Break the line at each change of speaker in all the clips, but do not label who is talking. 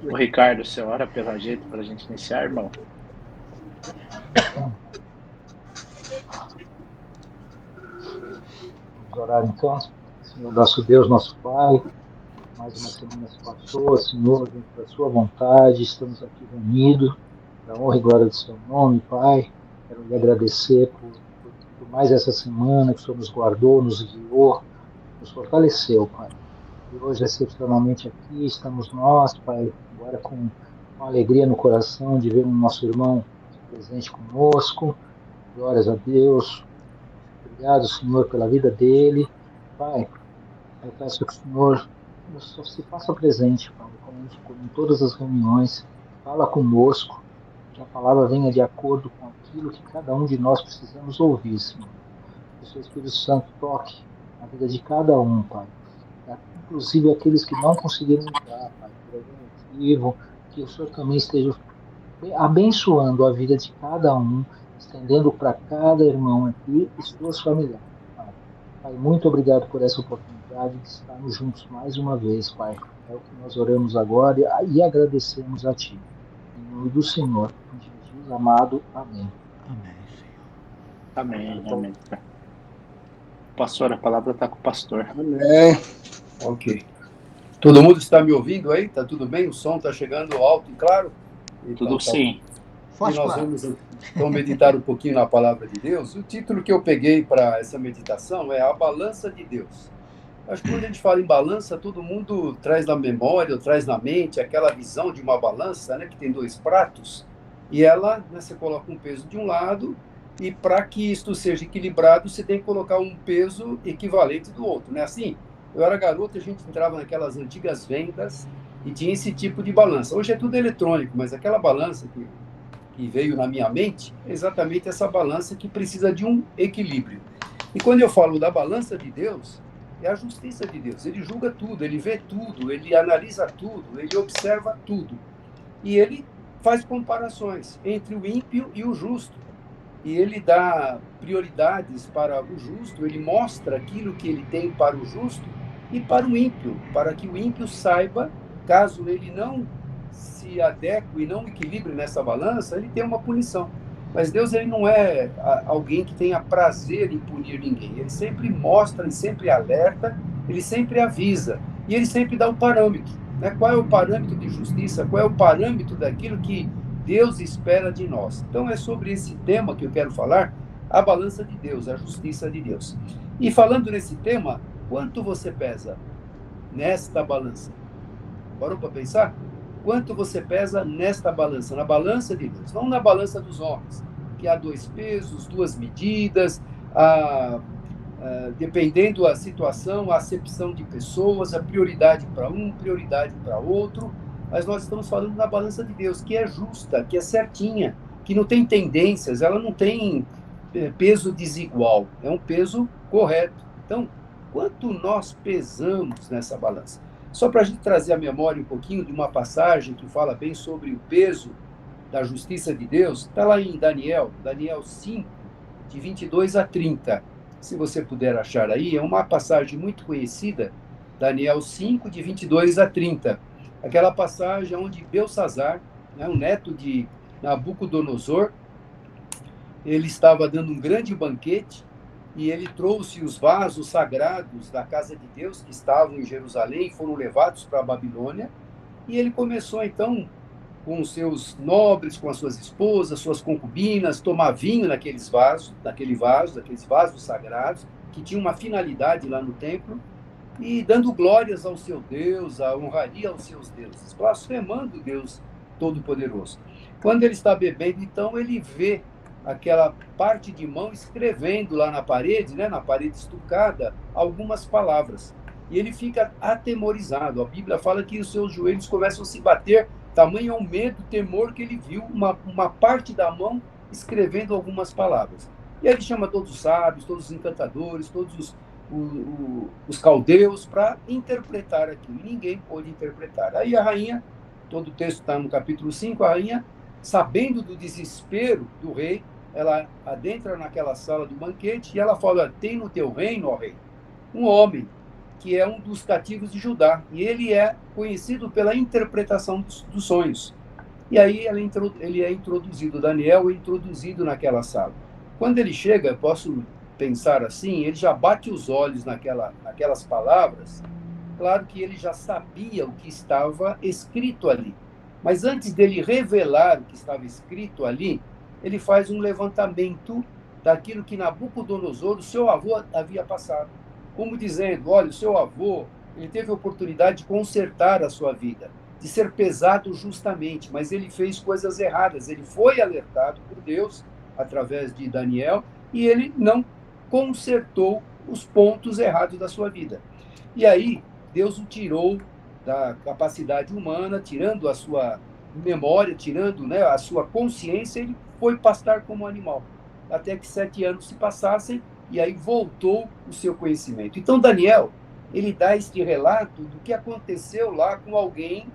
O Ricardo, você ora pela jeito para a gente iniciar, irmão?
Vamos orar então. Senhor, nosso Deus, nosso Pai, mais uma semana se passou, Senhor, dentro da sua vontade, estamos aqui reunidos, para a honra e glória do seu nome, Pai. Quero lhe agradecer por mais essa semana que o Senhor nos guardou, nos guiou, nos fortaleceu, Pai. E hoje, excepcionalmente aqui, estamos nós, Pai, agora com alegria no coração de ver o nosso irmão presente conosco. Glórias a Deus. Obrigado, Senhor, pela vida dele. Pai, eu peço que o Senhor se faça presente, Pai, como em todas as reuniões. Fala conosco, que a palavra venha de acordo com aquilo que cada um de nós precisamos ouvir, Senhor. Que o seu Espírito Santo toque na vida de cada um, Pai. Inclusive aqueles que não conseguiram entrar, Pai, por algum motivo, que o Senhor também esteja abençoando a vida de cada um, estendendo para cada irmão aqui e suas familiares, Pai. Pai, muito obrigado por essa oportunidade de estarmos juntos mais uma vez, Pai. É o que nós oramos agora e agradecemos a Ti. Em nome do Senhor, Jesus amado. Amém.
Amém, Senhor.
Amém, amém. Pastor, a palavra está com o pastor.
Amém. Ok. Todo mundo está me ouvindo aí? Tá tudo bem? O som está chegando alto e claro? Então,
Tudo sim.
E nós vamos então meditar um pouquinho na palavra de Deus. O título que eu peguei para essa meditação é A Balança de Deus. Acho que quando a gente fala em balança, todo mundo traz na memória, traz na mente aquela visão de uma balança, né, que tem dois pratos, e ela, né, você coloca um peso de um lado, e para que isto seja equilibrado, você tem que colocar um peso equivalente do outro, né? Assim, eu era garoto, a gente entrava naquelas antigas vendas e tinha esse tipo de balança. Hoje é tudo eletrônico, mas aquela balança que veio na minha mente é exatamente essa balança que precisa de um equilíbrio. E quando eu falo da balança de Deus, é a justiça de Deus. Ele julga tudo, ele vê tudo, ele analisa tudo, ele observa tudo. E ele faz comparações entre o ímpio e o justo. E ele dá prioridades para o justo, ele mostra aquilo que ele tem para o justo e para o ímpio, para que o ímpio saiba, caso ele não se adeque e não equilibre nessa balança, ele tem uma punição. Mas Deus, ele não é alguém que tenha prazer em punir ninguém. Ele sempre mostra, ele sempre alerta, ele sempre avisa. E ele sempre dá o parâmetro, né? Qual é o parâmetro de justiça? Qual é o parâmetro daquilo que Deus espera de nós? Então é sobre esse tema que eu quero falar, a balança de Deus, a justiça de Deus. E falando nesse tema, quanto você pesa nesta balança? Parou para pensar? Quanto você pesa nesta balança? Na balança de Deus, não na balança dos homens, que há dois pesos, duas medidas, dependendo da situação, a acepção de pessoas, a prioridade para um, prioridade para outro, mas nós estamos falando na balança de Deus, que é justa, que é certinha, que não tem tendências, ela não tem peso desigual, é um peso correto. Então, quanto nós pesamos nessa balança? Só para a gente trazer à memória um pouquinho de uma passagem que fala bem sobre o peso da justiça de Deus, está lá em Daniel 5, de 22 a 30. Se você puder achar aí, é uma passagem muito conhecida, Daniel 5, de 22 a 30. Aquela passagem onde Belsazar, né, o neto de Nabucodonosor, ele estava dando um grande banquete e ele trouxe os vasos sagrados da casa de Deus que estavam em Jerusalém e foram levados para a Babilônia. E ele começou, então, com os seus nobres, com as suas esposas, suas concubinas, tomar vinho naqueles vasos sagrados, que tinham uma finalidade lá no templo, e dando glórias ao seu Deus, a honraria aos seus deuses, blasfemando Deus Todo-Poderoso. Quando ele está bebendo, então, ele vê aquela parte de mão escrevendo lá na parede, né, na parede estucada, algumas palavras. E ele fica atemorizado. A Bíblia fala que os seus joelhos começam a se bater, tamanho é o medo, o temor que ele viu uma parte da mão escrevendo algumas palavras. E aí ele chama todos os sábios, todos os encantadores, todos os caldeus para interpretar aquilo. E ninguém pôde interpretar. Aí a rainha, todo o texto está no capítulo 5, a rainha, sabendo do desespero do rei, ela adentra naquela sala do banquete e ela fala: tem no teu reino, ó rei, um homem que é um dos cativos de Judá, e ele é conhecido pela interpretação dos sonhos. E aí ele é introduzido, Daniel é introduzido naquela sala. Quando ele chega, eu posso pensar assim, ele já bate os olhos naquelas palavras. Claro que ele já sabia o que estava escrito ali. Mas antes dele revelar o que estava escrito ali, ele faz um levantamento daquilo que Nabucodonosor, o seu avô, havia passado. Como dizendo, olha, o seu avô, ele teve a oportunidade de consertar a sua vida, de ser pesado justamente, mas ele fez coisas erradas. Ele foi alertado por Deus, através de Daniel, e ele não consertou os pontos errados da sua vida. E aí, Deus o tirou da capacidade humana, tirando a sua memória, tirando, né, a sua consciência, ele foi pastar como animal, até que 7 anos se passassem, e aí voltou o seu conhecimento. Então, Daniel, ele dá este relato do que aconteceu lá com alguém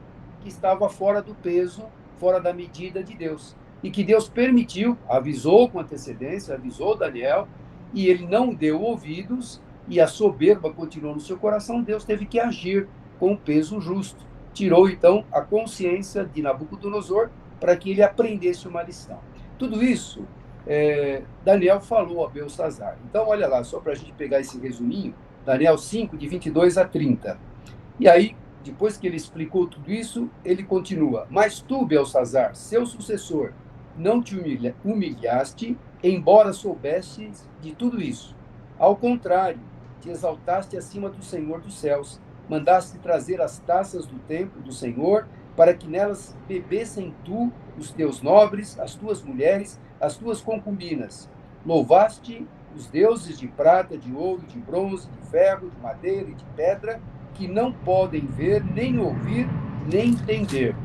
que estava fora do peso, fora da medida de Deus. E que Deus permitiu, avisou com antecedência, avisou Daniel, e ele não deu ouvidos, e a soberba continuou no seu coração. Deus teve que agir com o peso justo. Tirou, então, a consciência de Nabucodonosor para que ele aprendesse uma lição. Tudo isso, Daniel falou a Belsassar. Então, olha lá, só para a gente pegar esse resuminho, Daniel 5, de 22 a 30. E aí, depois que ele explicou tudo isso, ele continua. Mas tu, Belsassar, seu sucessor, não te humilhaste, embora soubesses de tudo isso. Ao contrário, te exaltaste acima do Senhor dos céus, mandaste trazer as taças do templo do Senhor, para que nelas bebessem tu, os teus nobres, as tuas mulheres, as tuas concubinas. Louvaste os deuses de prata, de ouro, de bronze, de ferro, de madeira e de pedra, que não podem ver, nem ouvir, nem entender.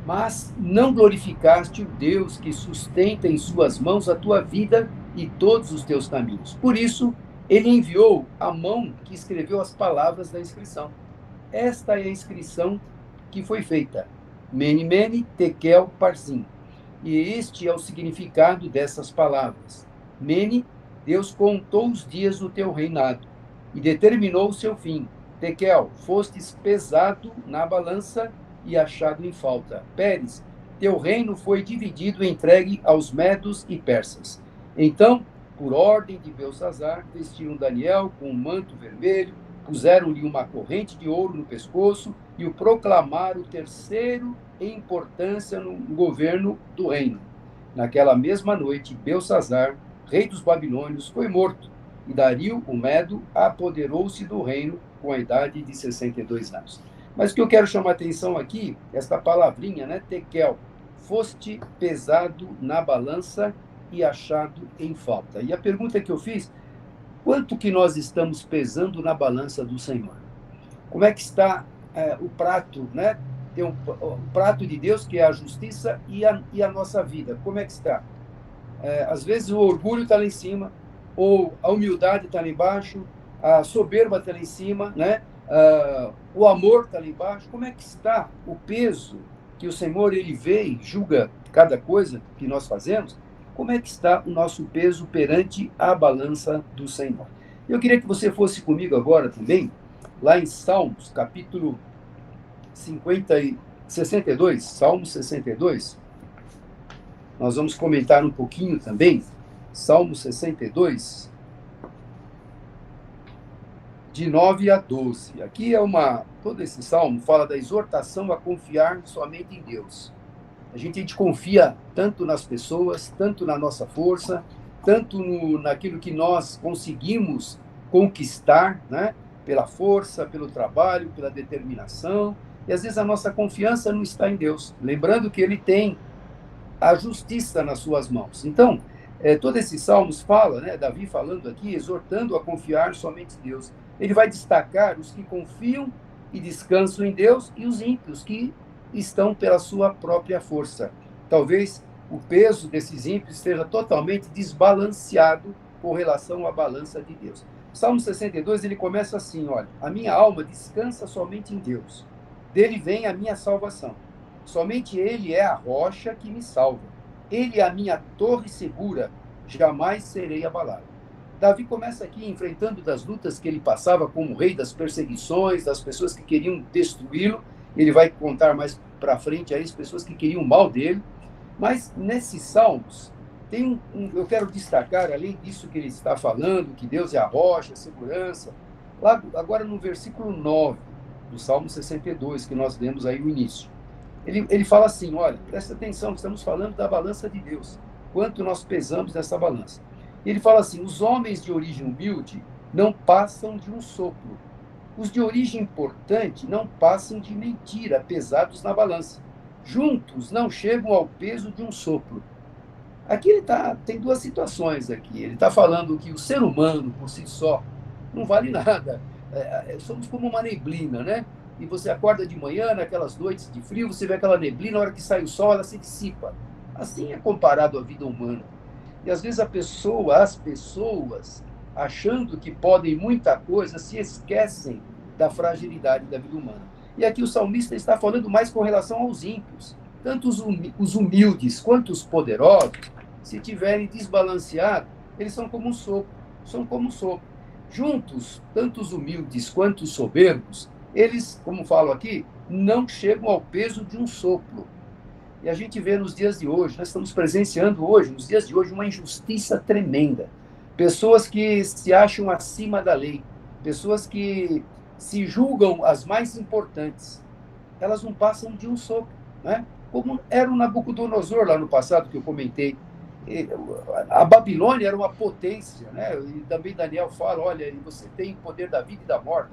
Mas não glorificaste o Deus que sustenta em suas mãos a tua vida e todos os teus caminhos. Por isso, ele enviou a mão que escreveu as palavras da inscrição. Esta é a inscrição que foi feita. Mene, mene, tekel, parsim. E este é o significado dessas palavras. Mene, Deus contou os dias do teu reinado e determinou o seu fim. Tekel, fostes pesado na balança e achado em falta. Pérez, teu reino foi dividido e entregue aos medos e persas. Então, por ordem de Belsassar, vestiram Daniel com um manto vermelho, puseram-lhe uma corrente de ouro no pescoço e o proclamaram terceiro em importância no governo do reino. Naquela mesma noite, Belsassar, rei dos babilônios, foi morto, e Dario, o Medo, apoderou-se do reino com a idade de 62 anos. Mas o que eu quero chamar a atenção aqui, esta palavrinha, né, tekel, foste pesado na balança e achado em falta. E a pergunta que eu fiz, quanto que nós estamos pesando na balança do Senhor? Como é que está o prato, né? Tem o prato de Deus, que é a justiça, e a nossa vida. Como é que está? Às vezes o orgulho está lá em cima, ou a humildade está lá embaixo, a soberba está lá em cima, né? O amor está lá embaixo. Como é que está o peso que o Senhor ele vê e julga cada coisa que nós fazemos? Como é que está o nosso peso perante a balança do Senhor? Eu queria que você fosse comigo agora também, lá em Salmos, capítulo 62, Salmo 62. Nós vamos comentar um pouquinho também, Salmo 62, de 9 a 12. Aqui todo esse salmo fala da exortação a confiar somente em Deus. A gente confia tanto nas pessoas, tanto na nossa força, tanto naquilo que nós conseguimos conquistar, né? Pela força, pelo trabalho, pela determinação, e às vezes a nossa confiança não está em Deus, lembrando que ele tem a justiça nas suas mãos. Então, todo esse salmos fala, né, Davi falando aqui, exortando a confiar somente em Deus. Ele vai destacar os que confiam e descansam em Deus e os ímpios que estão pela sua própria força. Talvez o peso desses ímpios esteja totalmente desbalanceado com relação à balança de Deus. Salmo 62, ele começa assim, olha, a minha alma descansa somente em Deus, dele vem a minha salvação. Somente ele é a rocha que me salva. Ele é a minha torre segura, jamais serei abalado. Davi começa aqui enfrentando das lutas que ele passava como rei, das perseguições, das pessoas que queriam destruí-lo. Ele vai contar mais para frente aí as pessoas que queriam o mal dele. Mas nesses salmos, eu quero destacar, além disso que ele está falando, que Deus é a rocha, a segurança, lá agora no versículo 9 do Salmo 62, que nós lemos aí no início. Ele fala assim, olha, presta atenção, estamos falando da balança de Deus, quanto nós pesamos nessa balança. Ele fala assim, os homens de origem humilde não passam de um sopro. Os de origem importante não passam de mentira, pesados na balança. Juntos não chegam ao peso de um sopro. Aqui tem duas situações aqui. Ele está falando que o ser humano, por si só, não vale nada. Somos como uma neblina, né? E você acorda de manhã, naquelas noites de frio, você vê aquela neblina, na hora que sai o sol, ela se dissipa. Assim é comparado à vida humana. E às vezes as pessoas, achando que podem muita coisa, se esquecem da fragilidade da vida humana. E aqui o salmista está falando mais com relação aos ímpios. Tanto os humildes quanto os poderosos, se tiverem desbalanceado, eles são como um sopro. Juntos, tanto os humildes quanto os soberbos, eles, como falo aqui, não chegam ao peso de um sopro. E a gente vê nos dias de hoje, nós estamos presenciando hoje, nos dias de hoje, uma injustiça tremenda. Pessoas que se acham acima da lei, pessoas que se julgam as mais importantes, elas não passam de um sopro, né? Como era o Nabucodonosor lá no passado, que eu comentei. A Babilônia era uma potência, né? E também Daniel fala, olha, você tem o poder da vida e da morte,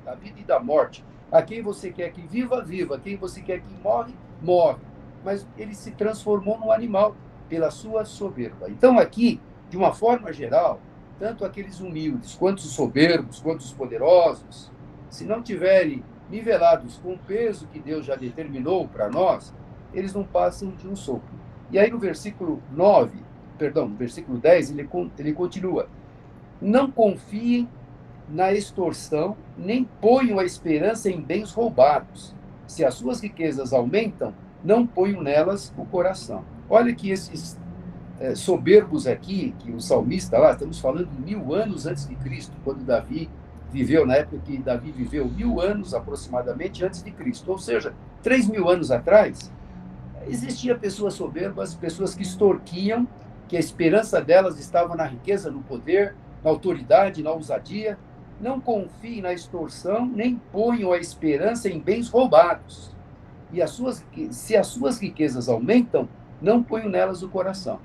da vida e da morte. A quem você quer que viva, viva. A quem você quer que morre, morre. Mas ele se transformou num animal pela sua soberba. Então, aqui, de uma forma geral, tanto aqueles humildes, quanto os soberbos, quanto os poderosos, se não tiverem nivelados com o peso que Deus já determinou para nós, eles não passam de um sopro. E aí no versículo 10, ele continua, não confiem na extorsão, nem ponham a esperança em bens roubados. Se as suas riquezas aumentam, não ponham nelas o coração. Olha que esses soberbos aqui, que o salmista lá, estamos falando de 1000 anos antes de Cristo, quando Davi viveu, na época que Davi viveu 1000 anos aproximadamente antes de Cristo, ou seja, 3000 anos atrás, existia pessoas soberbas, pessoas que extorquiam, que a esperança delas estava na riqueza, no poder, na autoridade, na ousadia. Não confiem na extorsão, nem ponham a esperança em bens roubados. E se as suas riquezas aumentam, não ponham nelas o coração.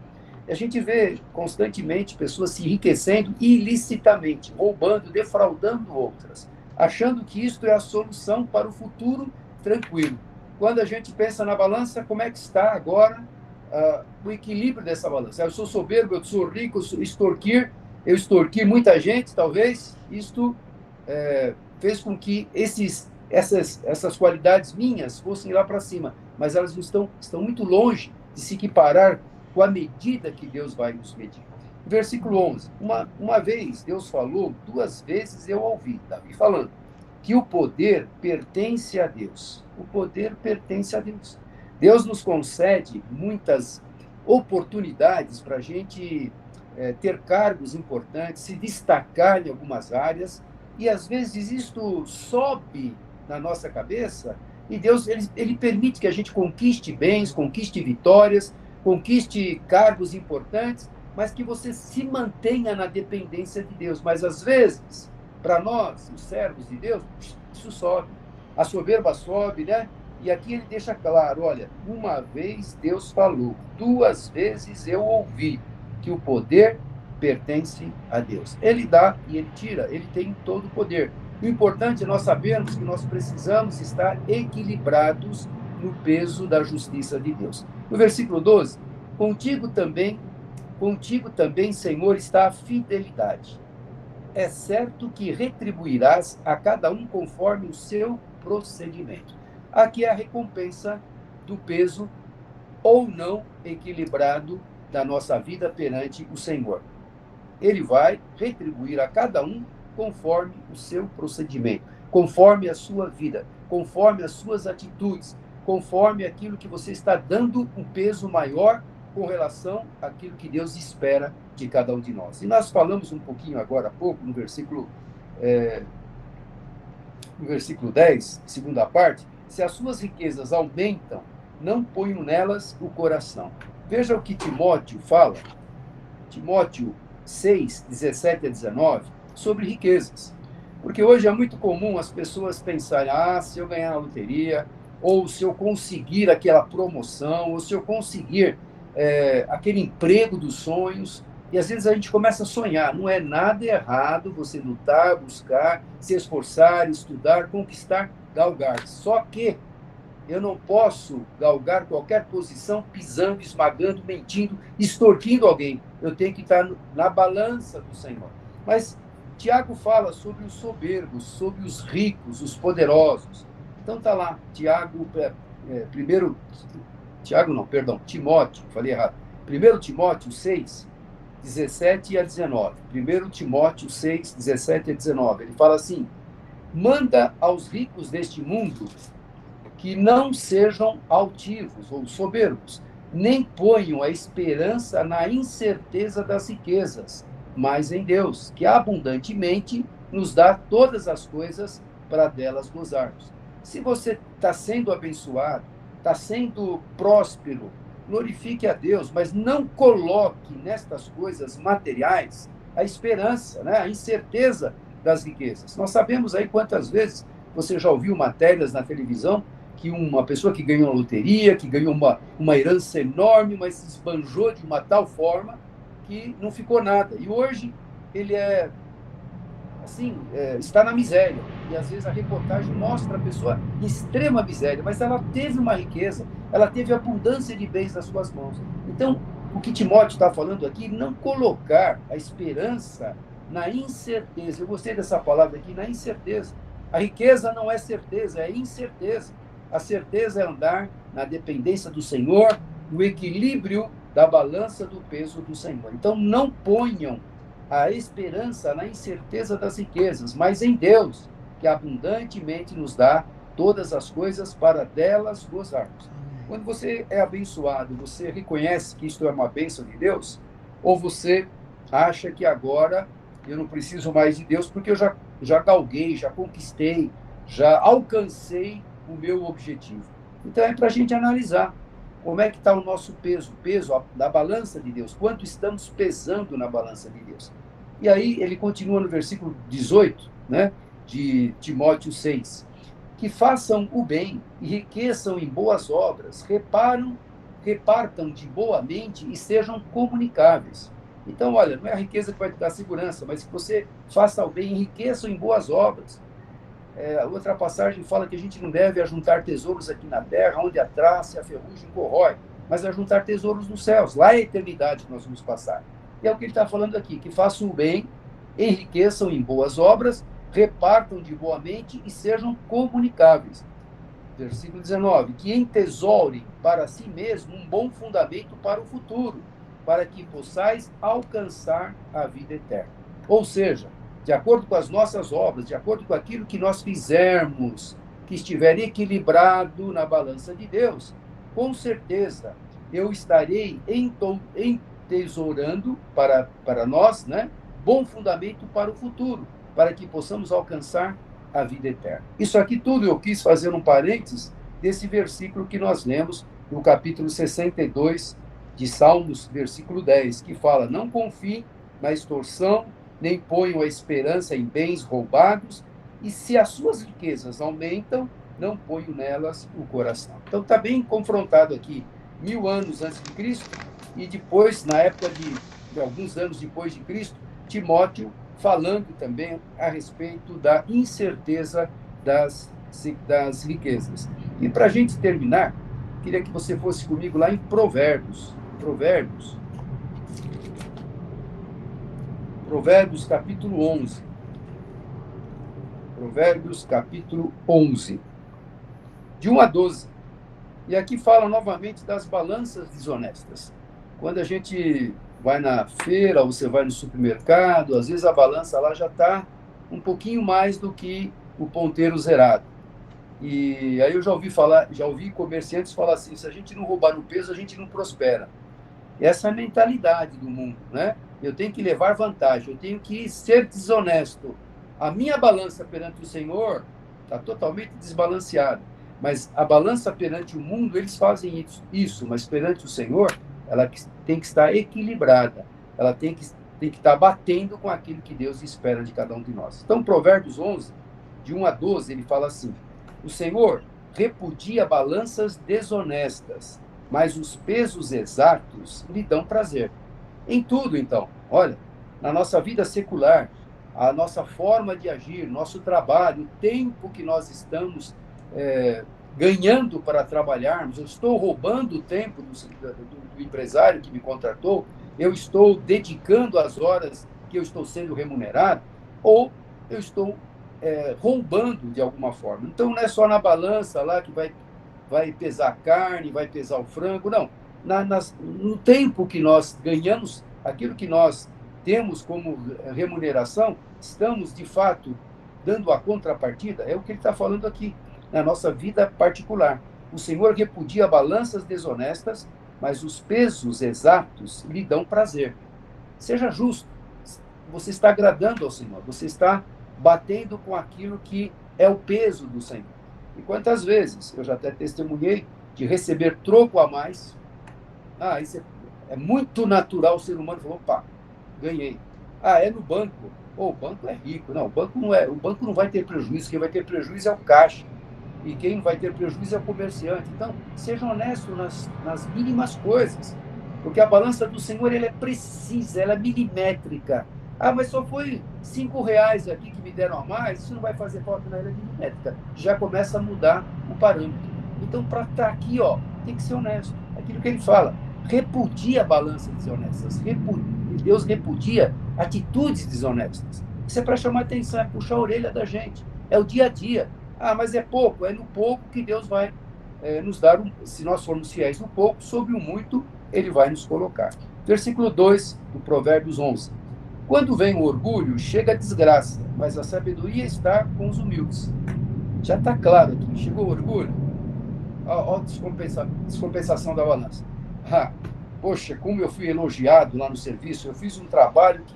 A gente vê constantemente pessoas se enriquecendo ilicitamente, roubando, defraudando outras, achando que isto é a solução para o futuro tranquilo. Quando a gente pensa na balança, como é que está agora o equilíbrio dessa balança? Eu sou soberbo, eu sou rico, eu extorqui muita gente, talvez. Isto fez com que essas qualidades minhas fossem lá para cima, mas elas estão muito longe de se equiparar com a medida que Deus vai nos medir. Versículo 11. Uma vez Deus falou, 2 vezes eu ouvi Davi falando, que o poder pertence a Deus. O poder pertence a Deus. Deus nos concede muitas oportunidades para a gente ter cargos importantes, se destacar em algumas áreas, e às vezes isto sobe na nossa cabeça, e Deus ele permite que a gente conquiste bens, conquiste vitórias, conquiste cargos importantes, mas que você se mantenha na dependência de Deus. Mas às vezes, para nós, os servos de Deus, isso sobe. A soberba sobe, né? E aqui ele deixa claro, olha, uma vez Deus falou, 2 vezes eu ouvi que o poder pertence a Deus. Ele dá e ele tira, ele tem todo o poder. O importante é nós sabermos que nós precisamos estar equilibrados no peso da justiça de Deus. No versículo 12, contigo também, Senhor, está a fidelidade. É certo que retribuirás a cada um conforme o seu procedimento. Aqui é a recompensa do peso ou não equilibrado da nossa vida perante o Senhor. Ele vai retribuir a cada um conforme o seu procedimento, conforme a sua vida, conforme as suas atitudes, conforme aquilo que você está dando um peso maior com relação àquilo que Deus espera de cada um de nós. E nós falamos um pouquinho agora há pouco, no versículo 10, segunda parte, se as suas riquezas aumentam, não ponham nelas o coração. Veja o que Timóteo fala, Timóteo 6, 17 a 19, sobre riquezas. Porque hoje é muito comum as pessoas pensarem, se eu ganhar na loteria, ou se eu conseguir aquela promoção, ou se eu conseguir aquele emprego dos sonhos, e às vezes a gente começa a sonhar. Não é nada errado você lutar, buscar, se esforçar, estudar, conquistar, galgar. Só que eu não posso galgar qualquer posição pisando, esmagando, mentindo, extorquindo alguém. Eu tenho que estar na balança do Senhor. Mas Tiago fala sobre os soberbos, sobre os ricos, os poderosos. Então está lá, Timóteo, falei errado. 1 Timóteo 6, 17 a 19. 1 Timóteo 6, 17 a 19. Ele fala assim: manda aos ricos deste mundo que não sejam altivos ou soberbos, nem ponham a esperança na incerteza das riquezas, mas em Deus, que abundantemente nos dá todas as coisas para delas gozarmos. Se você está sendo abençoado, está sendo próspero, glorifique a Deus, mas não coloque nestas coisas materiais a esperança, né? A incerteza das riquezas. Nós sabemos aí quantas vezes você já ouviu matérias na televisão que uma pessoa que ganhou a loteria, que ganhou uma herança enorme, mas se esbanjou de uma tal forma que não ficou nada. E hoje ele está na miséria. E às vezes a reportagem mostra a pessoa em extrema miséria, mas ela teve uma riqueza, ela teve abundância de bens nas suas mãos. Então, o que Timóteo está falando aqui, não colocar a esperança na incerteza. Eu gostei dessa palavra aqui, na incerteza. A riqueza não é certeza, é incerteza. A certeza é andar na dependência do Senhor, no equilíbrio da balança do peso do Senhor. Então, não ponham a esperança na incerteza das riquezas, mas em Deus, que abundantemente nos dá todas as coisas para delas gozarmos. Quando você é abençoado, você reconhece que isto é uma bênção de Deus? Ou você acha que agora eu não preciso mais de Deus porque eu já galguei, já conquistei, já alcancei o meu objetivo? Então é para a gente analisar como é que está o nosso peso da balança de Deus, quanto estamos pesando na balança de Deus. E aí ele continua no versículo 18, né, de Timóteo 6, que façam o bem, enriqueçam em boas obras, repartam de boa mente e sejam comunicáveis. Então, olha, não é a riqueza que vai te dar segurança, mas que você faça o bem, enriqueçam em boas obras. A outra passagem fala que a gente não deve ajuntar tesouros aqui na terra, onde a traça e a ferrugem corrói, mas ajuntar tesouros nos céus. Lá é a eternidade que nós vamos passar. E é o que ele está falando aqui, que façam o bem, enriqueçam em boas obras, repartam de boa mente e sejam comunicáveis. Versículo 19, que entesourem para si mesmo um bom fundamento para o futuro, para que possais alcançar a vida eterna. Ou seja, de acordo com as nossas obras, de acordo com aquilo que nós fizermos, que estiver equilibrado na balança de Deus, com certeza eu estarei entesourando para nós, né, bom fundamento para o futuro, para que possamos alcançar a vida eterna. Isso aqui tudo eu quis fazer um parênteses desse versículo que nós lemos no capítulo 62 de Salmos, versículo 10, que fala: não confie na extorsão, nem ponham a esperança em bens roubados, e se as suas riquezas aumentam, não ponham nelas o coração. Então está bem confrontado aqui, 1000 anos antes de Cristo, e depois, na época de alguns anos depois de Cristo, Timóteo falando também a respeito da incerteza das riquezas. E para a gente terminar, queria que você fosse comigo lá em Provérbios, capítulo 11. Provérbios, capítulo 11, de 1 a 12. E aqui fala novamente das balanças desonestas. Quando a gente vai na feira, ou você vai no supermercado, às vezes a balança lá já está um pouquinho mais do que o ponteiro zerado. E aí eu já ouvi comerciantes falar assim: se a gente não roubar no peso, a gente não prospera. Essa é a mentalidade do mundo, né? Eu tenho que levar vantagem, eu tenho que ser desonesto. A minha balança perante o Senhor está totalmente desbalanceada. Mas a balança perante o mundo, eles fazem isso, mas perante o Senhor, ela tem que estar equilibrada. Ela tem que estar batendo com aquilo que Deus espera de cada um de nós. Então, Provérbios 11, de 1 a 12, ele fala assim: o Senhor repudia balanças desonestas, mas os pesos exatos lhe dão prazer. Em tudo, então. Olha, na nossa vida secular, a nossa forma de agir, nosso trabalho, o tempo que nós estamos ganhando para trabalharmos, eu estou roubando o tempo do empresário que me contratou, eu estou dedicando as horas que eu estou sendo remunerado, ou eu estou roubando de alguma forma. Então, não é só na balança lá que vai pesar a carne, vai pesar o frango, não. No tempo que nós ganhamos, aquilo que nós temos como remuneração, estamos, de fato, dando a contrapartida, é o que ele está falando aqui, na nossa vida particular. O Senhor repudia balanças desonestas, mas os pesos exatos lhe dão prazer. Seja justo. Você está agradando ao Senhor, você está batendo com aquilo que é o peso do Senhor. E quantas vezes eu já até testemunhei de receber troco a mais. Isso é muito natural o ser humano falar: opa, ganhei. É no banco. O banco é rico. Não, o banco não vai ter prejuízo. Quem vai ter prejuízo é o caixa. E quem vai ter prejuízo é o comerciante. Então, seja honesto nas mínimas coisas. Porque a balança do Senhor, ela é precisa, ela é milimétrica. Mas só foi R$ aqui que me deram a mais, isso não vai fazer falta, na era milimétrica. Já começa a mudar o parâmetro. Então, para estar aqui, tem que ser honesto. Aquilo que ele fala, repudia balanças desonestas. Deus repudia atitudes desonestas. Isso é para chamar atenção, é puxar a orelha da gente. É o dia a dia. Mas é pouco. É no pouco que Deus vai nos dar, se nós formos fiéis no pouco, sobre o muito, ele vai nos colocar. Versículo 2 do Provérbios 11. Quando vem o orgulho, chega a desgraça, mas a sabedoria está com os humildes. Já está claro aqui. Chegou o orgulho, ó a descompensação da balança. Poxa, como eu fui elogiado lá no serviço, eu fiz um trabalho que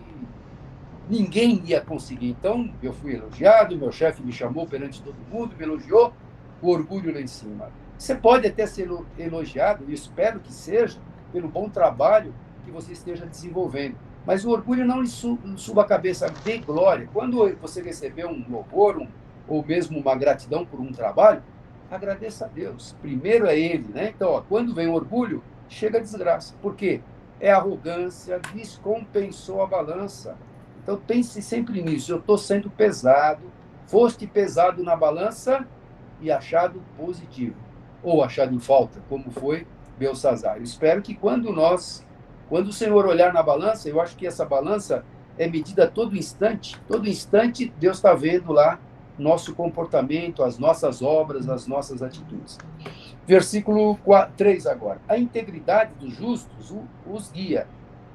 ninguém ia conseguir. Então, eu fui elogiado, meu chefe me chamou perante todo mundo, me elogiou, o orgulho lá em cima. Você pode até ser elogiado, e espero que seja, pelo bom trabalho que você esteja desenvolvendo. Mas o orgulho não lhe suba a cabeça, dê glória. Quando você receber um louvor, ou mesmo uma gratidão por um trabalho, agradeça a Deus. Primeiro é Ele, né? Então, quando vem o orgulho, chega a desgraça. Por quê? É arrogância, descompensou a balança. Então, pense sempre nisso. Eu estou sendo pesado, foste pesado na balança e achado positivo. Ou achado em falta, como foi Belsazar. Eu espero que quando o Senhor olhar na balança, eu acho que essa balança é medida a todo instante Deus está vendo lá nosso comportamento, as nossas obras, as nossas atitudes. Versículo 3 agora. A integridade dos justos os guia,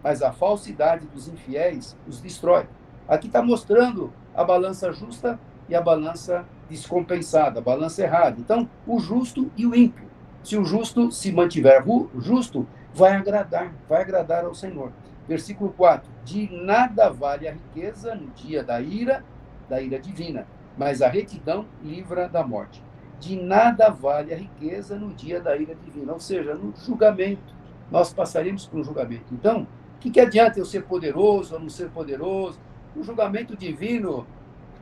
mas a falsidade dos infiéis os destrói. Aqui está mostrando a balança justa e a balança descompensada, a balança errada. Então, o justo e o ímpio. Se o justo se mantiver justo, vai agradar ao Senhor. Versículo 4. De nada vale a riqueza no dia da ira divina, mas a retidão livra da morte. De nada vale a riqueza no dia da ira divina, ou seja, no julgamento. Nós passaremos por um julgamento. Então, o que adianta eu ser poderoso ou não ser poderoso? O julgamento divino,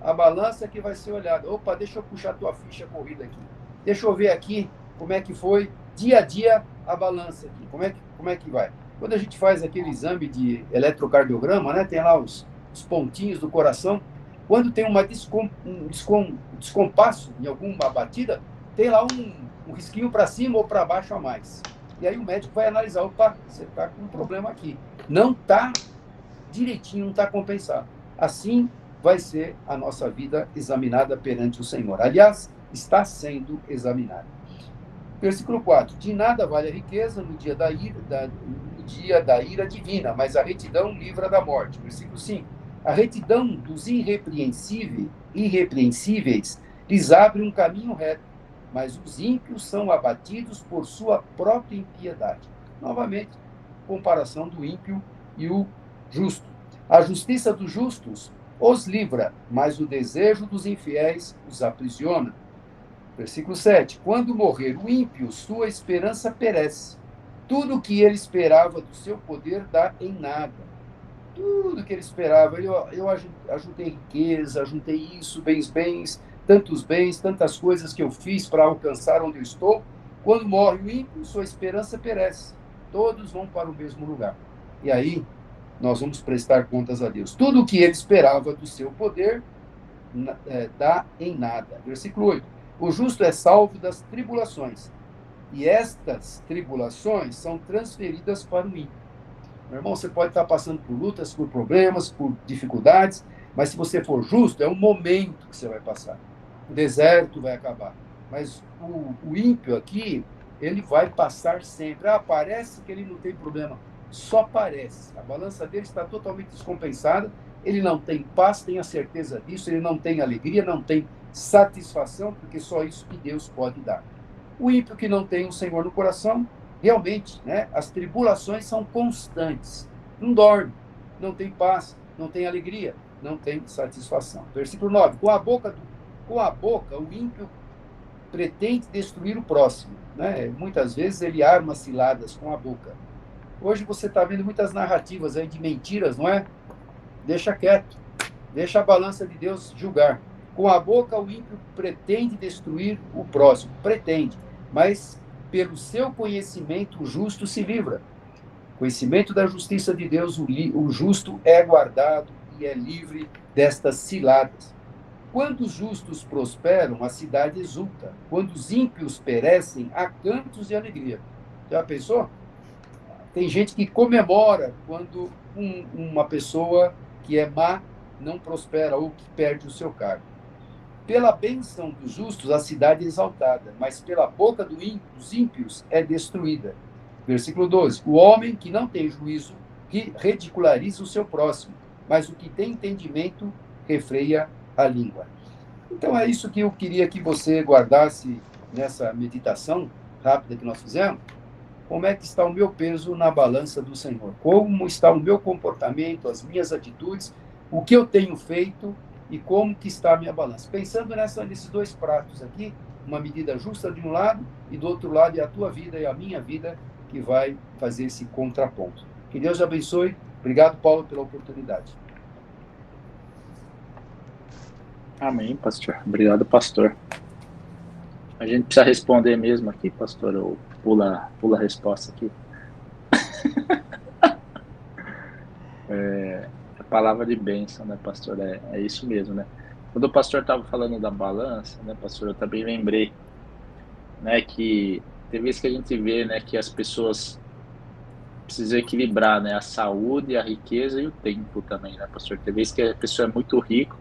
a balança que vai ser olhada. Opa, deixa eu puxar a tua ficha corrida aqui. Deixa eu ver aqui como é que foi dia a dia a balança aqui. Como é que vai? Quando a gente faz aquele exame de eletrocardiograma, né, tem lá os pontinhos do coração. Quando tem um descompasso em alguma batida, tem lá um risquinho para cima ou para baixo a mais. E aí o médico vai analisar, opa, você está com um problema aqui. Não está direitinho, não está compensado. Assim vai ser a nossa vida examinada perante o Senhor. Aliás, está sendo examinada. Versículo 4. De nada vale a riqueza no dia da ira divina, mas a retidão livra da morte. Versículo 5. A retidão dos irrepreensíveis lhes abre um caminho reto, mas os ímpios são abatidos por sua própria impiedade. Novamente, comparação do ímpio e o justo. A justiça dos justos os livra, mas o desejo dos infiéis os aprisiona. Versículo 7. Quando morrer o ímpio, sua esperança perece. Tudo o que ele esperava do seu poder dá em nada. Tudo que ele esperava. Eu ajuntei riqueza, ajuntei isso, bens, tantos bens, tantas coisas que eu fiz para alcançar onde eu estou. Quando morre o ímpio, sua esperança perece. Todos vão para o mesmo lugar. E aí, nós vamos prestar contas a Deus. Tudo o que ele esperava do seu poder dá em nada. Versículo 8. O justo é salvo das tribulações, e estas tribulações são transferidas para o ímpio. Meu irmão, você pode estar passando por lutas, por problemas, por dificuldades, mas se você for justo, é um momento que você vai passar. O deserto vai acabar. Mas o ímpio aqui, ele vai passar sempre. Parece que ele não tem problema. Só parece. A balança dele está totalmente descompensada. Ele não tem paz, tenha certeza disso. Ele não tem alegria, não tem satisfação, porque só isso que Deus pode dar. O ímpio que não tem o Senhor no coração, realmente, né, as tribulações são constantes. Não dorme, não tem paz, não tem alegria, não tem satisfação. Versículo 9. Com a boca, o ímpio pretende destruir o próximo. Né? Muitas vezes ele arma ciladas com a boca. Hoje você está vendo muitas narrativas aí de mentiras, não é? Deixa quieto. Deixa a balança de Deus julgar. Com a boca, o ímpio pretende destruir o próximo. Pretende. Mas, pelo seu conhecimento, o justo se livra. Conhecimento da justiça de Deus, o justo é guardado e é livre destas ciladas. Quando os justos prosperam, a cidade exulta. Quando os ímpios perecem, há cantos de alegria. Já pensou? Tem gente que comemora quando uma pessoa que é má não prospera ou que perde o seu cargo. Pela bênção dos justos, a cidade é exaltada, mas pela boca dos ímpios é destruída. Versículo 12. O homem que não tem juízo, que ridiculariza o seu próximo, mas o que tem entendimento refreia a língua. Então é isso que eu queria que você guardasse nessa meditação rápida que nós fizemos. Como é que está o meu peso na balança do Senhor? Como está o meu comportamento, as minhas atitudes, o que eu tenho feito e como que está a minha balança? Pensando nesses dois pratos aqui, uma medida justa de um lado e do outro lado é a tua vida e a minha vida que vai fazer esse contraponto. Que Deus abençoe. Obrigado, Paulo, pela oportunidade.
Amém, pastor. Obrigado, pastor. A gente precisa responder mesmo aqui, pastor, ou pula a resposta aqui. A palavra de bênção, né, pastor? É isso mesmo, né? Quando o pastor estava falando da balança, né, pastor, eu também lembrei, né, que tem vezes que a gente vê, né, que as pessoas precisam equilibrar, né, a saúde, a riqueza e o tempo também, né, pastor? Tem vezes que a pessoa é muito rica,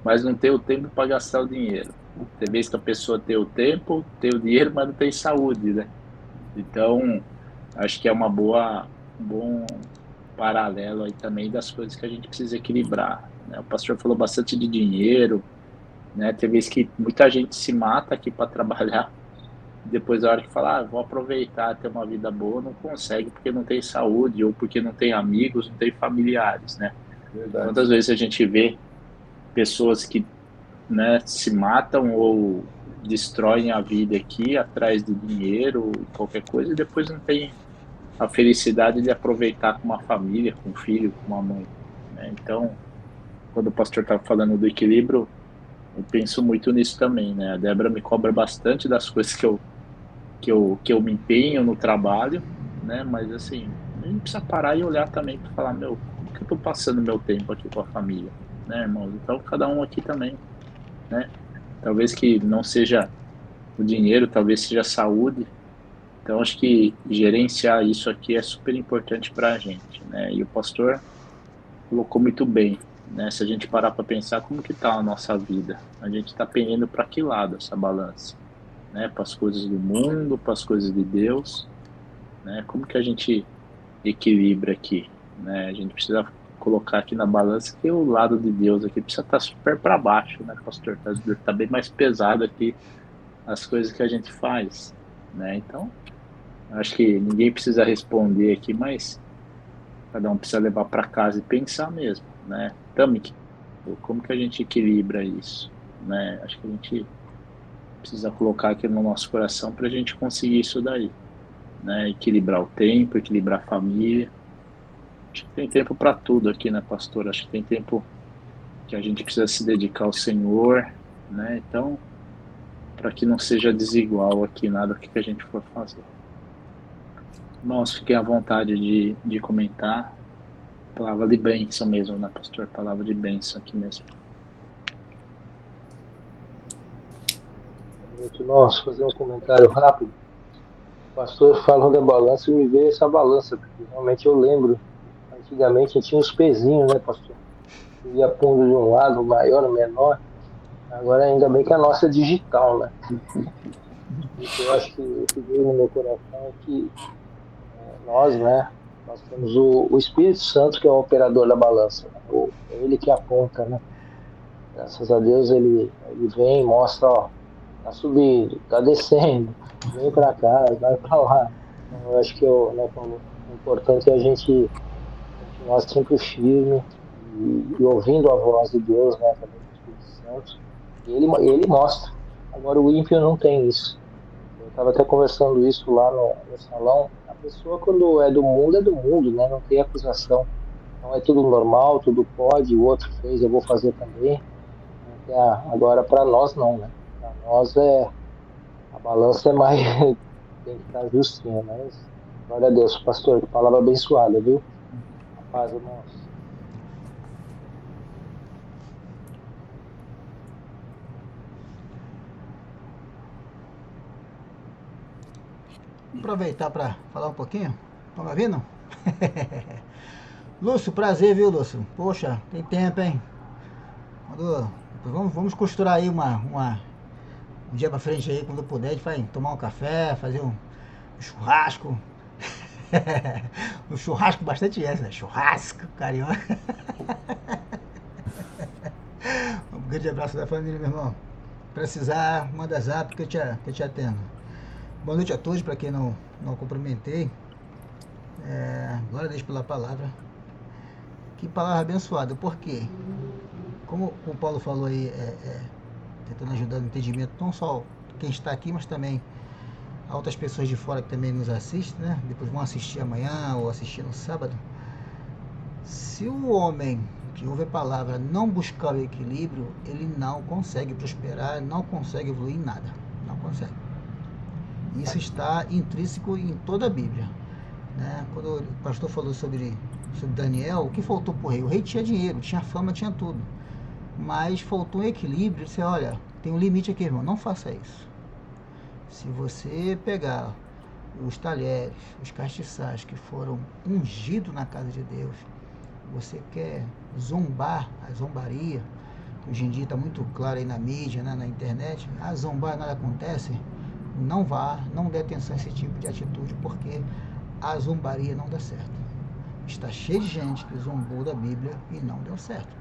mas não tem o tempo para gastar o dinheiro. Tem vezes que a pessoa tem o tempo, tem o dinheiro, mas não tem saúde, né? Então, acho que é um bom paralelo aí também das coisas que a gente precisa equilibrar, né? O pastor falou bastante de dinheiro, né? Tem vezes que muita gente se mata aqui para trabalhar, depois da hora que fala, vou aproveitar, ter uma vida boa, não consegue porque não tem saúde, ou porque não tem amigos, não tem familiares, né?
Verdade.
Quantas vezes a gente vê pessoas que, né, se matam ou destroem a vida aqui atrás de dinheiro, qualquer coisa, e depois não tem a felicidade de aproveitar com uma família, com um filho, com uma mãe, né? Então, quando o pastor estava falando do equilíbrio, eu penso muito nisso também, né? A Débora me cobra bastante das coisas que eu me empenho no trabalho, né? Mas assim, a gente precisa parar e olhar também para falar, como que eu estou passando meu tempo aqui com a família, né, irmãos? Então, cada um aqui também, né? Talvez que não seja o dinheiro, talvez seja a saúde. Então, acho que gerenciar isso aqui é super importante para a gente, né? E o pastor colocou muito bem, né? Se a gente parar para pensar como que está a nossa vida, a gente está pendendo para que lado essa balança, né? Para as coisas do mundo, para as coisas de Deus, né? Como que a gente equilibra aqui, né? A gente precisa colocar aqui na balança que o lado de Deus aqui precisa estar super para baixo, né, pastor? Tá bem mais pesado aqui as coisas que a gente faz, né? Então, Acho que ninguém precisa responder aqui, mas cada um precisa levar para casa e pensar mesmo, né? Também, como que a gente equilibra isso, né? Acho que a gente precisa colocar aqui no nosso coração para a gente conseguir isso daí, né? Equilibrar o tempo, equilibrar a família. Acho que tem tempo para tudo aqui, né, pastor? Acho que tem tempo que a gente precisa se dedicar ao Senhor, né? Então, para que não seja desigual aqui nada o que a gente for fazer. Irmãos, fiquem à vontade de comentar. Palavra de bênção mesmo, né, pastor? Palavra de bênção aqui mesmo.
Muito nosso, fazer um comentário rápido. O pastor falou da balança e me veio essa balança, porque realmente eu lembro, antigamente tinha uns pezinhos, né, pastor? Eu ia pondo de um lado, maior, menor. Agora ainda bem que a nossa é digital, né? Isso eu acho que o que veio no meu coração é que nós, né, nós temos o Espírito Santo que é o operador da balança, né? É ele que aponta, né? Graças a Deus ele vem e mostra, ó, tá subindo, tá descendo, vem para cá, vai para lá. Então, eu acho que né, Paulo, o importante é a gente continuar sempre firme e ouvindo a voz de Deus, né, através do Espírito Santo. E ele mostra. Agora o ímpio não tem isso. Eu estava até conversando isso lá no salão. A pessoa, quando é do mundo, né? Não tem acusação. Então é tudo normal, tudo pode, o outro fez, eu vou fazer também. Não tem agora, para nós, não, né? Para nós, a balança é mais. Tem que estar justinha, mas. Glória a Deus, pastor, que palavra abençoada, viu? A paz, irmãos.
Aproveitar para falar um pouquinho. Estão me ouvindo? Lúcio, prazer, viu, Lúcio? Poxa, tem tempo, hein? Vamos costurar aí um dia pra frente aí, quando puder, a gente vai tomar um café, fazer um churrasco. Um churrasco bastante esse, né? Churrasco, carioca. Um grande abraço da família, meu irmão. Precisar, manda zap que eu te atendo. Boa noite a todos, para quem não cumprimentei. Glória a Deus pela palavra. Que palavra abençoada, por quê? Como o Paulo falou aí, tentando ajudar no entendimento, não só quem está aqui, mas também outras pessoas de fora que também nos assistem, né? Depois vão assistir amanhã ou assistir no sábado. Se o homem que ouve a palavra não buscar o equilíbrio, ele não consegue prosperar, não consegue evoluir em nada. Não consegue. Isso está intrínseco em toda a Bíblia. Né? Quando o pastor falou sobre Daniel, o que faltou para o rei? O rei tinha dinheiro, tinha fama, tinha tudo. Mas faltou um equilíbrio. Ele disse, olha, tem um limite aqui, irmão, não faça isso. Se você pegar os talheres, os castiçais que foram ungidos na casa de Deus, você quer zombar, a zombaria, hoje em dia está muito claro aí na mídia, né, na internet, zombar nada acontece, não dê atenção a esse tipo de atitude, porque a zombaria não dá certo. Está cheio de gente que zombou da Bíblia e não deu certo.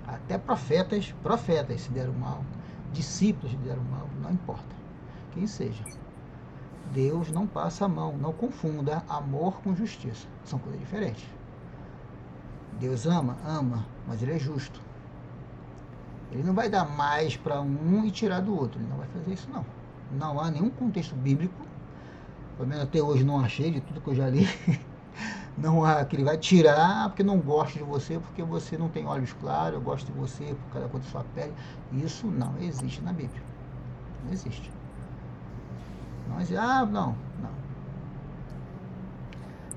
Até profetas se deram mal, discípulos se deram mal, não importa quem seja. Deus não passa a mão, não confunda amor com justiça, são coisas diferentes. Deus ama, mas ele é justo. Ele não vai dar mais para um e tirar do outro, ele não vai fazer isso não. Não há nenhum contexto bíblico, pelo menos até hoje não achei, de tudo que eu já li, não há que ele vai tirar porque não gosta de você, porque você não tem olhos claros, eu gosto de você por causa da sua pele. Isso não existe na Bíblia. Não existe. Não existe.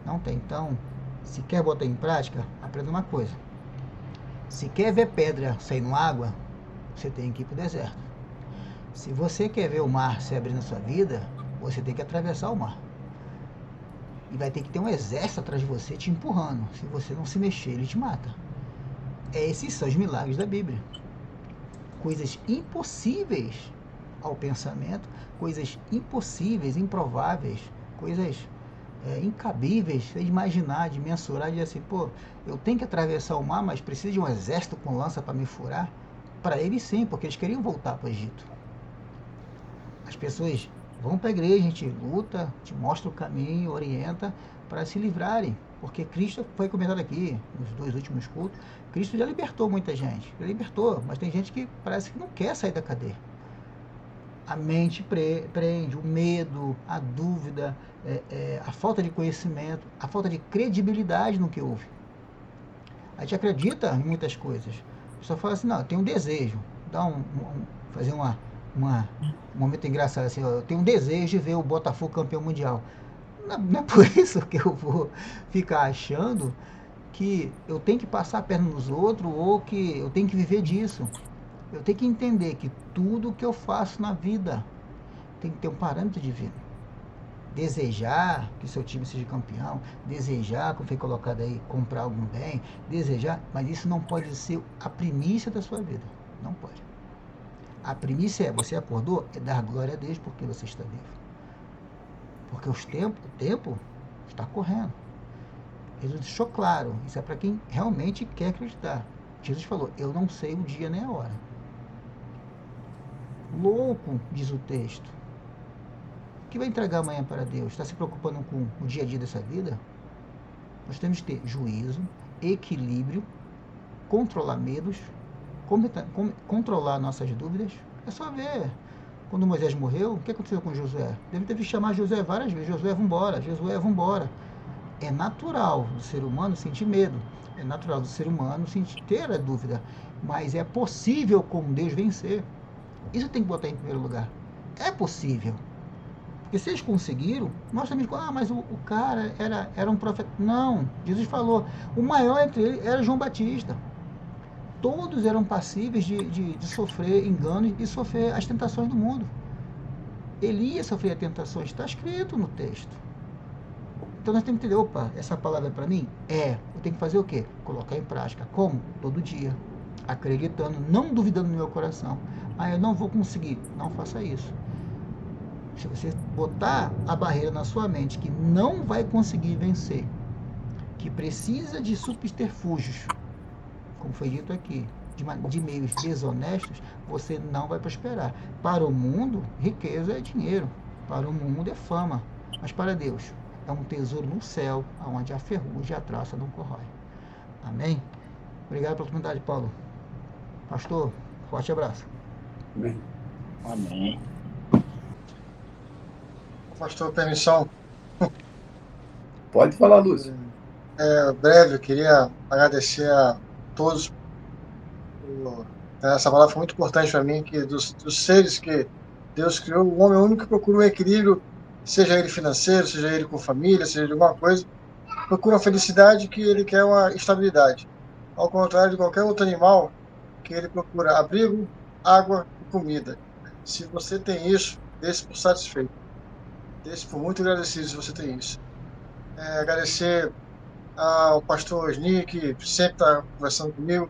Não tem. Então, se quer botar em prática, aprenda uma coisa. Se quer ver pedra saindo água, você tem que ir para o deserto. Se você quer ver o mar se abrir na sua vida, você tem que atravessar o mar. E vai ter que ter um exército atrás de você te empurrando. Se você não se mexer, ele te mata. Esses são os milagres da Bíblia. Coisas impossíveis ao pensamento, coisas impossíveis, improváveis, coisas incabíveis de imaginar, de mensurar, de assim, pô, eu tenho que atravessar o mar, mas precisa de um exército com lança para me furar? Para eles sim, porque eles queriam voltar para o Egito. As pessoas vão para a igreja, a gente luta, te mostra o caminho, orienta para se livrarem. Porque Cristo, foi comentado aqui nos 2 últimos cultos, Cristo já libertou muita gente. Já libertou, mas tem gente que parece que não quer sair da cadeia. A mente prende, o medo, a dúvida, a falta de conhecimento, a falta de credibilidade no que ouve. A gente acredita em muitas coisas. A pessoa fala assim, não, eu tenho um desejo. Fazer um momento engraçado assim, eu tenho um desejo de ver o Botafogo campeão mundial. Não é por isso que eu vou ficar achando que eu tenho que passar a perna nos outros ou que eu tenho que viver disso. Eu tenho que entender que tudo que eu faço na vida tem que ter um parâmetro divino. Desejar que o seu time seja campeão, desejar, como foi colocado aí, comprar algum bem, desejar, mas isso não pode ser a primícia da sua vida. Não pode. A primícia é, você acordou, é dar glória a Deus porque você está vivo. Porque o tempo está correndo. Jesus deixou claro, isso é para quem realmente quer acreditar. Jesus falou, eu não sei o dia nem a hora. Louco, diz o texto. O que vai entregar amanhã para Deus? Está se preocupando com o dia a dia dessa vida? Nós temos que ter juízo, equilíbrio, controlar medos, controlar nossas dúvidas. É só ver. Quando Moisés morreu, o que aconteceu com Josué? Deve ter chamado Josué várias vezes. Josué, vambora. Josué, vambora. É natural do ser humano sentir medo. É natural do ser humano ter a dúvida. Mas é possível com Deus vencer. Isso tem que botar em primeiro lugar. É possível. Porque se eles conseguiram, nós também, mas o cara era um profeta. Não, Jesus falou, o maior entre eles era João Batista. Todos eram passíveis de sofrer enganos e sofrer as tentações do mundo. Elias sofria tentações, está escrito no texto. Então nós temos que entender, essa palavra é para mim? Eu tenho que fazer o quê? Colocar em prática. Como? Todo dia. Acreditando, não duvidando no meu coração. Eu não vou conseguir. Não faça isso. Se você botar a barreira na sua mente que não vai conseguir vencer, que precisa de subterfúgios, como foi dito aqui, de meios desonestos, você não vai prosperar. Para o mundo, riqueza é dinheiro. Para o mundo é fama. Mas para Deus, é um tesouro no céu, onde a ferrugem e a traça não corrói. Amém? Obrigado pela oportunidade, Paulo. Pastor, forte abraço.
Amém.
Amém.
Pastor, permissão.
Pode falar, Lúcio.
Breve, eu queria agradecer a todos. Essa palavra foi muito importante para mim, que dos seres que Deus criou, o homem é o único que procura um equilíbrio, seja ele financeiro, seja ele com família, seja de alguma coisa, procura a felicidade, que ele quer uma estabilidade. Ao contrário de qualquer outro animal, que ele procura abrigo, água e comida. Se você tem isso, dê-se por satisfeito. Dê-se por muito agradecido se você tem isso. Agradecer ao pastor Osni, que sempre está conversando comigo,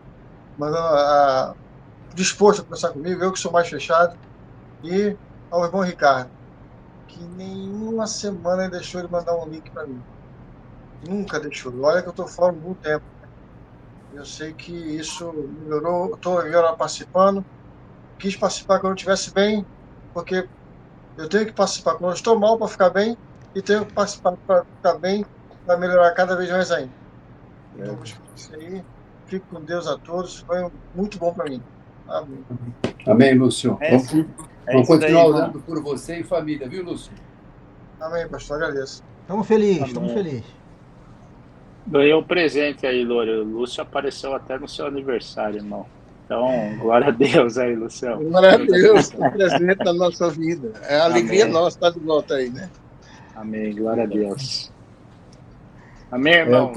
disposto a conversar comigo, eu que sou mais fechado, e ao irmão Ricardo, que nenhuma semana ele deixou de mandar um link para mim. Nunca deixou. Olha que eu estou fora um bom tempo. Eu sei que isso melhorou, estou agora participando, quis participar quando eu estivesse bem, porque eu tenho que participar quando eu estou mal para ficar bem, e tenho que participar para ficar bem, para melhorar cada vez mais ainda. Então, isso aí, fico com Deus a todos, foi muito bom para mim. Amém.
Amém, Lúcio. Vamos continuar
daí,
orando por você e família, viu, Lúcio?
Amém, pastor, agradeço.
Estamos felizes.
Ganhou um presente aí, Lore. O Lúcio apareceu até no seu aniversário, irmão. Então, glória a Deus aí, Luciano.
Glória a Deus, presente na nossa vida. É a alegria nossa estar de volta aí, né?
Amém, glória a Deus. Amém, irmão?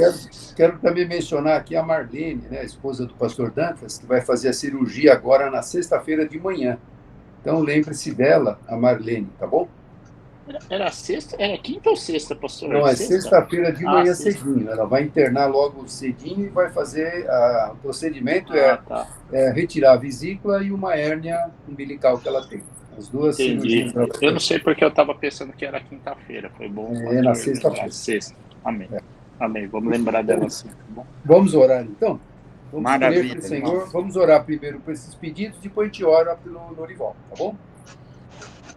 Quero também mencionar aqui a Marlene, né, a esposa do pastor Dantas, que vai fazer a cirurgia agora na sexta-feira de manhã. Então, lembre-se dela, a Marlene, tá bom?
Era sexta? Era quinta ou sexta, pastor?
Não, é sexta-feira de manhã cedinho. Ela vai internar logo cedinho e vai fazer o procedimento, retirar a vesícula e uma hérnia umbilical que ela tem. As duas cirurgias.
Eu não sei porque eu estava pensando que era quinta-feira. Foi bom.
Na sexta-feira.
Sexta. Amém. Amém. Vamos lembrar dela assim. Tá bom?
Vamos orar, então? Vamos
Maravilha,
pelo Senhor. Vamos orar primeiro por esses pedidos, depois a gente ora pelo Norival, tá bom?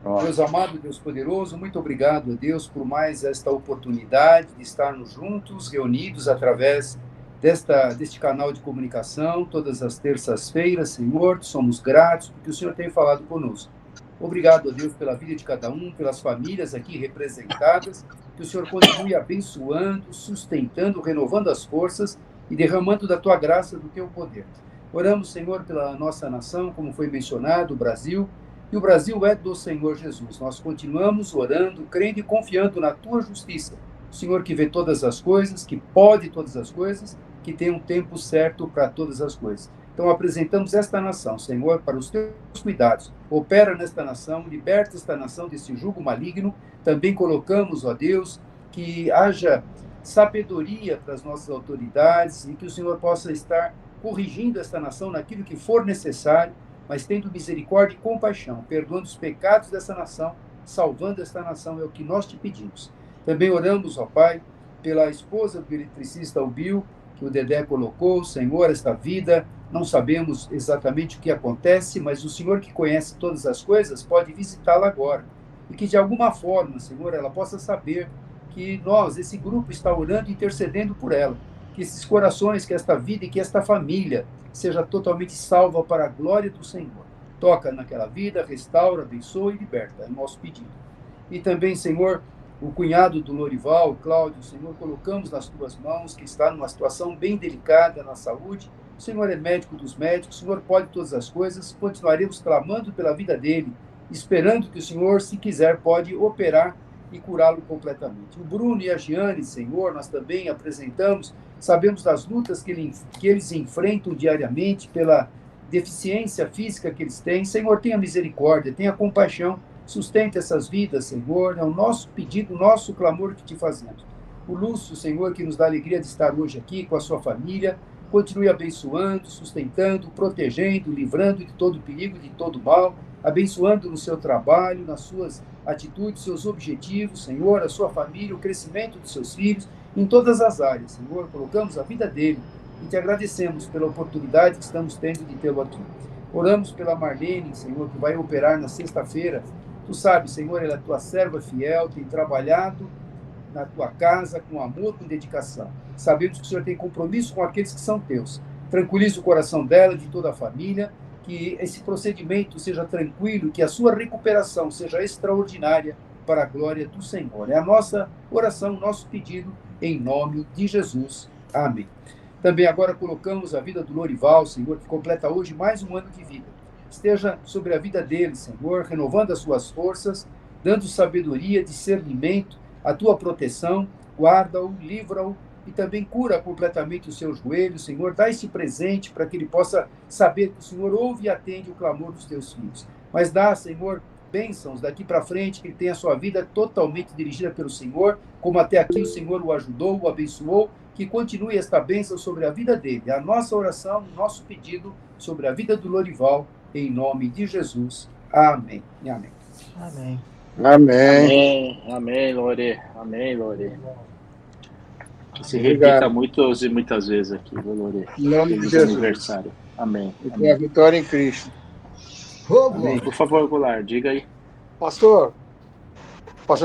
Deus amado, Deus poderoso, muito obrigado a Deus por mais esta oportunidade de estarmos juntos, reunidos através deste canal de comunicação, todas as terças-feiras, Senhor. Somos gratos porque o Senhor tem falado conosco. Obrigado a Deus pela vida de cada um, pelas famílias aqui representadas, que o Senhor continue abençoando, sustentando, renovando as forças e derramando da tua graça, do teu poder. Oramos, Senhor, pela nossa nação, como foi mencionado, o Brasil. E o Brasil é do Senhor Jesus. Nós continuamos orando, crendo e confiando na tua justiça. O Senhor que vê todas as coisas, que pode todas as coisas, que tem um tempo certo para todas as coisas. Então apresentamos esta nação, Senhor, para os teus cuidados. Opera nesta nação, liberta esta nação desse jugo maligno. Também colocamos, ó Deus, que haja sabedoria para as nossas autoridades e que o Senhor possa estar corrigindo esta nação naquilo que for necessário, mas tendo misericórdia e compaixão, perdoando os pecados dessa nação, salvando esta nação, é o que nós te pedimos. Também oramos, ó Pai, pela esposa do eletricista Bill, que o Dedé colocou. Senhor, esta vida, não sabemos exatamente o que acontece, mas o Senhor que conhece todas as coisas pode visitá-la agora. E que de alguma forma, Senhor, ela possa saber que nós, esse grupo, está orando e intercedendo por ela. Que esses corações, que esta vida e que esta família seja totalmente salva para a glória do Senhor. Toca naquela vida, restaura, abençoa e liberta. É o nosso pedido. E também, Senhor, o cunhado do Lorival, Cláudio, Senhor, colocamos nas tuas mãos, que está numa situação bem delicada na saúde. O Senhor é médico dos médicos, o Senhor pode todas as coisas. Continuaremos clamando pela vida dele, esperando que o Senhor, se quiser, pode operar e curá-lo completamente. O Bruno e a Giane, Senhor, nós também apresentamos. Sabemos das lutas que eles enfrentam diariamente, pela deficiência física que eles têm. Senhor, tenha misericórdia, tenha compaixão, sustente essas vidas, Senhor. É o nosso pedido, o nosso clamor que te fazemos. O Lúcio, Senhor, que nos dá a alegria de estar hoje aqui com a sua família, continue abençoando, sustentando, protegendo, livrando de todo perigo, de todo mal, abençoando no seu trabalho, nas suas atitudes, seus objetivos, Senhor, a sua família, o crescimento dos seus filhos, em todas as áreas, Senhor. Colocamos a vida dele e te agradecemos pela oportunidade que estamos tendo de tê-lo aqui. Oramos pela Marlene, Senhor, que vai operar na sexta-feira. Tu sabes, Senhor, ela é tua serva fiel, tem trabalhado na tua casa com amor, com dedicação. Sabemos que o Senhor tem compromisso com aqueles que são teus. Tranquiliza o coração dela, de toda a família, que esse procedimento seja tranquilo, que a sua recuperação seja extraordinária para a glória do Senhor. É a nossa oração, o nosso pedido, em nome de Jesus. Amém. Também agora colocamos a vida do Lorival, Senhor, que completa hoje mais um ano de vida. Esteja sobre a vida dele, Senhor, renovando as suas forças, dando sabedoria, discernimento, a tua proteção, guarda-o, livra-o e também cura completamente os seus joelhos, Senhor. Dá esse presente para que ele possa saber que o Senhor ouve e atende o clamor dos teus filhos. Mas dá, Senhor, bênçãos daqui para frente, que ele tenha a sua vida totalmente dirigida pelo Senhor, como até aqui o Senhor o ajudou, o abençoou, que continue esta bênção sobre a vida dele. É a nossa oração, o nosso pedido sobre a vida do Lorival, em nome de Jesus. Amém e amém.
Amém.
Amém.
Amém, Lore. Amém, Lore. Que se
Obrigado.
repita muitas e muitas vezes aqui, viu, Lore?
Em nome de
Feliz
Jesus.
aniversário. Amém.
E com a vitória em Cristo.
Ô,
Amém.
Glória.
Por favor, Goulart, diga aí.
Pastor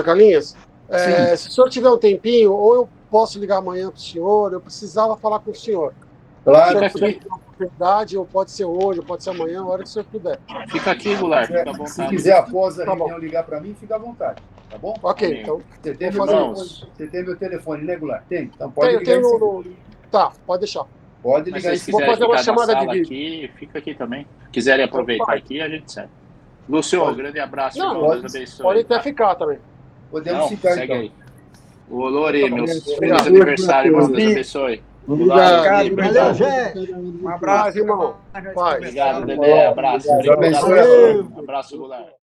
Carlinhos,
Sim.
se o senhor tiver um tempinho, ou eu posso ligar amanhã para o senhor, eu precisava falar com o senhor.
Claro,
Se o senhor
Fica
puder
aqui.
ter uma oportunidade, ou pode ser hoje, ou pode ser amanhã, a hora que o senhor puder.
Fica aqui, Goulart, fica à
se
vontade.
quiser após a
Tá bom.
reunião ligar para mim, fica à vontade, tá bom?
Ok,
Amém.
então.
Você tem,
Vou
meu
fazer
telefone,
isso.
você tem meu telefone, né, Goulart? Tem? Então pode
Eu
ligar em
tenho
seguida.
Tá, pode deixar.
Pode
Mas
ligar em
se vocês
Vou
quiserem
fazer uma
ficar na
chamada de
sala
vídeo.
aqui, fica aqui também. Quiserem aproveitar
Vai.
aqui, a gente segue. Lúcio,
Pode.
grande abraço,
Não,
irmão.
pode-
Deus abençoe.
Pode até
tá?
ficar também.
Podemos
Não,
ficar
segue
então.
aí. Ô, Lore, meu
Obrigado.
feliz aniversário, irmão. Deus abençoe.
Obrigado.
Valeu, gente.
Um abraço,
irmão. Paz.
Obrigado, Dedé. Abraço.
Deus abençoe a
Valeu.
Abraço, Goulart.